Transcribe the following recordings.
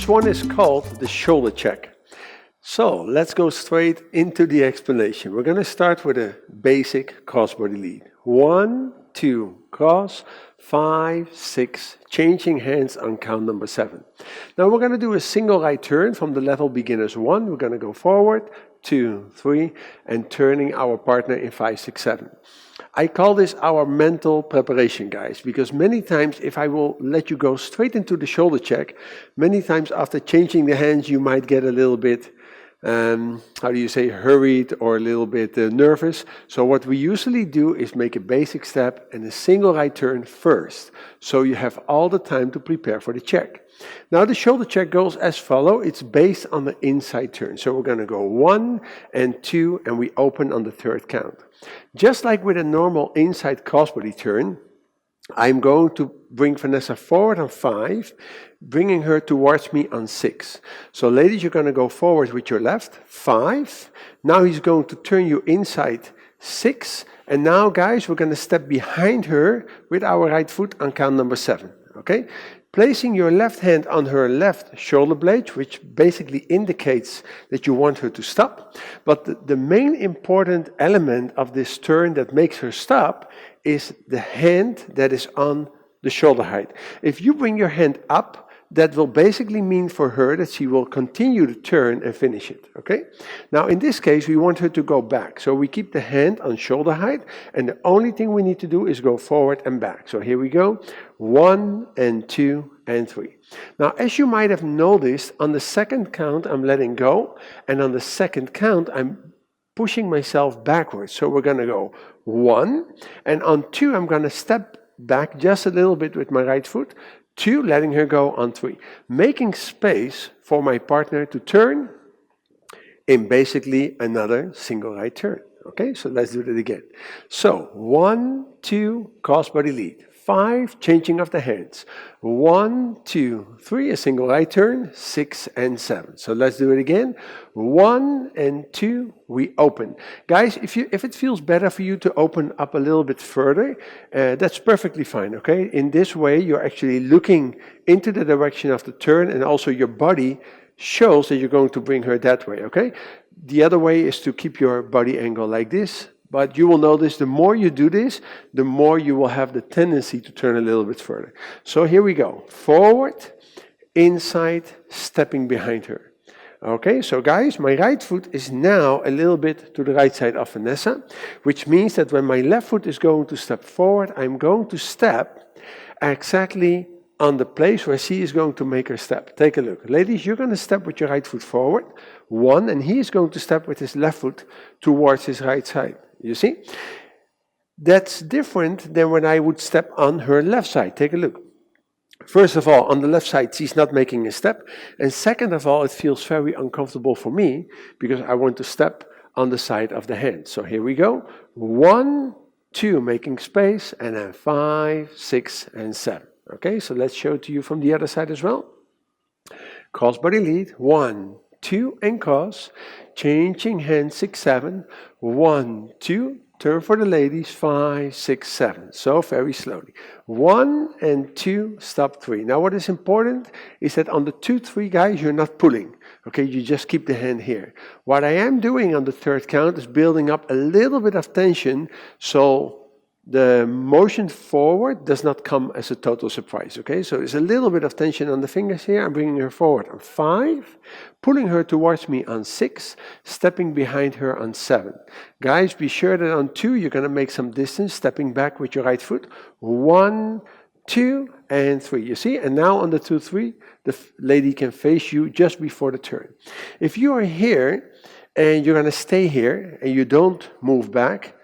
one is called the shoulder check. So let's go straight into the explanation. We're going to start with a basic crossbody lead. 1, 2, cross, 5, 6, changing hands on count number 7. Now we're going to do a single right turn from the level beginners 1. We're going to go forward, 2, 3, and turning our partner in 5, 6, 7. I call this our mental preparation, guys, because many times if I will let you go straight into the shoulder check, many times after changing the hands you might get a little bit hurried or a little bit nervous. So what we usually do is make a basic step and a single right turn first. So you have all the time to prepare for the check. Now the shoulder check goes as follows. It's based on the inside turn. So we're going to go 1 and 2 and we open on the third count. Just like with a normal inside crossbody turn, I'm going to bring Vanessa forward on 5, bringing her towards me on 6. So ladies, you're going to go forward with your left, 5. Now he's going to turn you inside 6. And now, guys, we're going to step behind her with our right foot on count number 7. Okay? Placing your left hand on her left shoulder blade, which basically indicates that you want her to stop. But the main important element of this turn that makes her stop is the hand that is on the shoulder height. If you bring your hand up, that will basically mean for her that she will continue to turn and finish it, okay? Now in this case, we want her to go back. So we keep the hand on shoulder height, and the only thing we need to do is go forward and back. So here we go, 1 and 2 and 3. Now as you might have noticed, on the second count, I'm letting go, and on the second count, I'm pushing myself backwards. So we're gonna go 1, and on 2, I'm gonna step back just a little bit with my right foot, 2, letting her go on 3, making space for my partner to turn in basically another single right turn. Okay, so let's do that again. So 1, 2, crossbody lead. 5, changing of the hands. 1, 2, 3, a single right turn, 6 and 7. So let's do it again. 1 and 2, we open. Guys, if it feels better for you to open up a little bit further, that's perfectly fine, okay? In this way, you're actually looking into the direction of the turn, and also your body shows that you're going to bring her that way, okay? The other way is to keep your body angle like this. But you will notice the more you do this, the more you will have the tendency to turn a little bit further. So here we go. Forward, inside, stepping behind her. Okay, so guys, my right foot is now a little bit to the right side of Vanessa, which means that when my left foot is going to step forward, I'm going to step exactly on the place where she is going to make her step. Take a look. Ladies, you're going to step with your right foot forward, 1, and he is going to step with his left foot towards his right side. You see? That's different than when I would step on her left side. Take a look. First of all, on the left side, she's not making a step. And second of all, it feels very uncomfortable for me because I want to step on the side of the hand. So here we go. 1, 2, making space, and then 5, 6, and 7. Okay, so let's show it to you from the other side as well. Crossbody lead, 1, 2, and cross. Changing hands, 6, 7. 1, 2, turn for the ladies, 5, 6, 7. So very slowly. 1 and 2, stop 3. Now what is important is that on the 2, 3, guys, you're not pulling. Okay, you just keep the hand here. What I am doing on the third count is building up a little bit of tension, so the motion forward does not come as a total surprise, okay? So there's a little bit of tension on the fingers here. I'm bringing her forward on 5, pulling her towards me on 6, stepping behind her on 7. Guys, be sure that on 2, you're going to make some distance, stepping back with your right foot. 1, 2, and 3. You see? And now on the 2, 3, the lady can face you just before the turn. If you are here and you're going to stay here and you don't move back,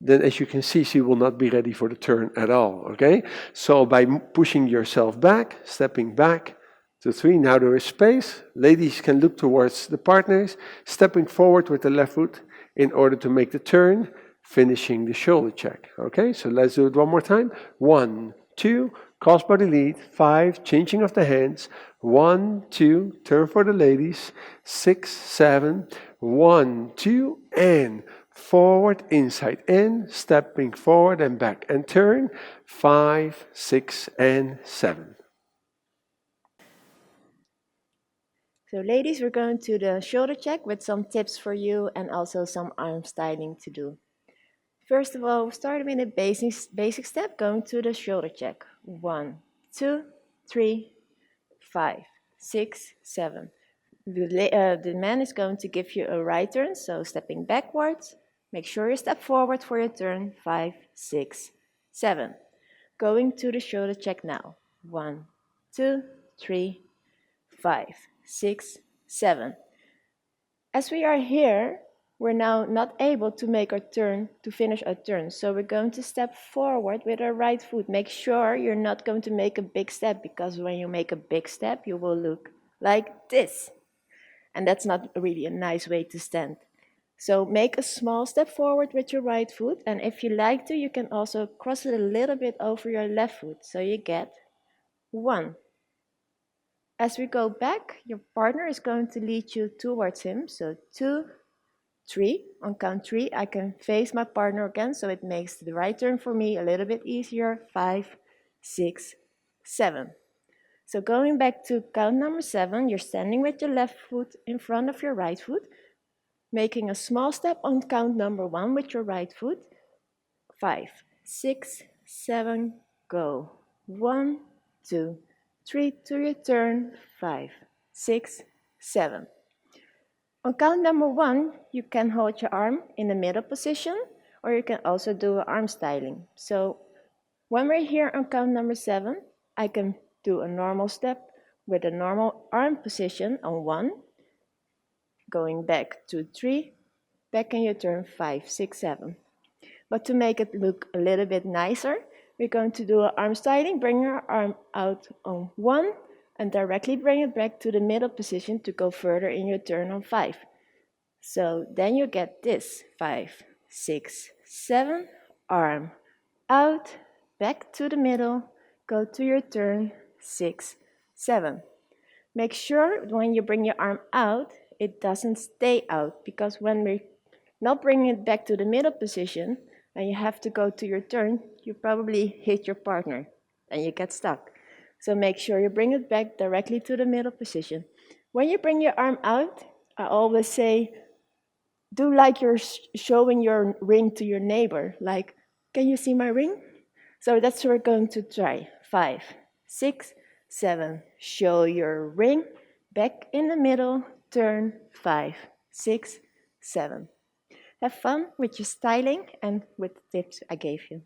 then as you can see, she will not be ready for the turn at all, okay? So by pushing yourself back, stepping back to 3, now there is space. Ladies can look towards the partners, stepping forward with the left foot in order to make the turn, finishing the shoulder check, okay? So let's do it one more time. 1, 2, crossbody lead, 5, changing of the hands, 1, 2, turn for the ladies, 6, 7, 1, 2, and forward, inside, in, stepping forward and back and turn, 5, 6, and 7. So ladies, we're going to the shoulder check with some tips for you and also some arm styling to do. First of all, starting with a basic step, going to the shoulder check. 1, 2, 3, 5, 6, 7. The man is going to give you a right turn, so stepping backwards. Make sure you step forward for your turn. 5, 6, 7. Going to the shoulder check now. 1, 2, 3, 5, 6, 7. As we are here, we're now not able to make our turn, to finish our turn. So we're going to step forward with our right foot. Make sure you're not going to make a big step, because when you make a big step, you will look like this. And that's not really a nice way to stand. So make a small step forward with your right foot. And if you like to, you can also cross it a little bit over your left foot. So you get 1. As we go back, your partner is going to lead you towards him. So 2, 3. On count 3, I can face my partner again, so it makes the right turn for me a little bit easier. 5, 6, 7. So going back to count number 7, you're standing with your left foot in front of your right foot, making a small step on count number 1 with your right foot. 5, 6, 7, go. 1, 2, 3 to your turn. 5, 6, 7. On count number 1, you can hold your arm in the middle position, or you can also do arm styling. So when we're here on count number 7, I can do a normal step with a normal arm position on 1, going back to 3, back in your turn. 5, 6, 7. But to make it look a little bit nicer, we're going to do arm styling. Bring your arm out on 1 and directly bring it back to the middle position to go further in your turn on 5. So then you get this. 5, 6, 7, arm out, back to the middle, go to your turn. 6, 7. Make sure when you bring your arm out, it doesn't stay out, because when we're not bringing it back to the middle position and you have to go to your turn, you probably hit your partner and you get stuck. So make sure you bring it back directly to the middle position. When you bring your arm out, I always say, do like you're showing your ring to your neighbor. Like, can you see my ring? So that's what we're going to try. 5, 6, 7. Show your ring. Back in the middle. Turn. 5, 6, 7. Have fun with your styling and with the tips I gave you.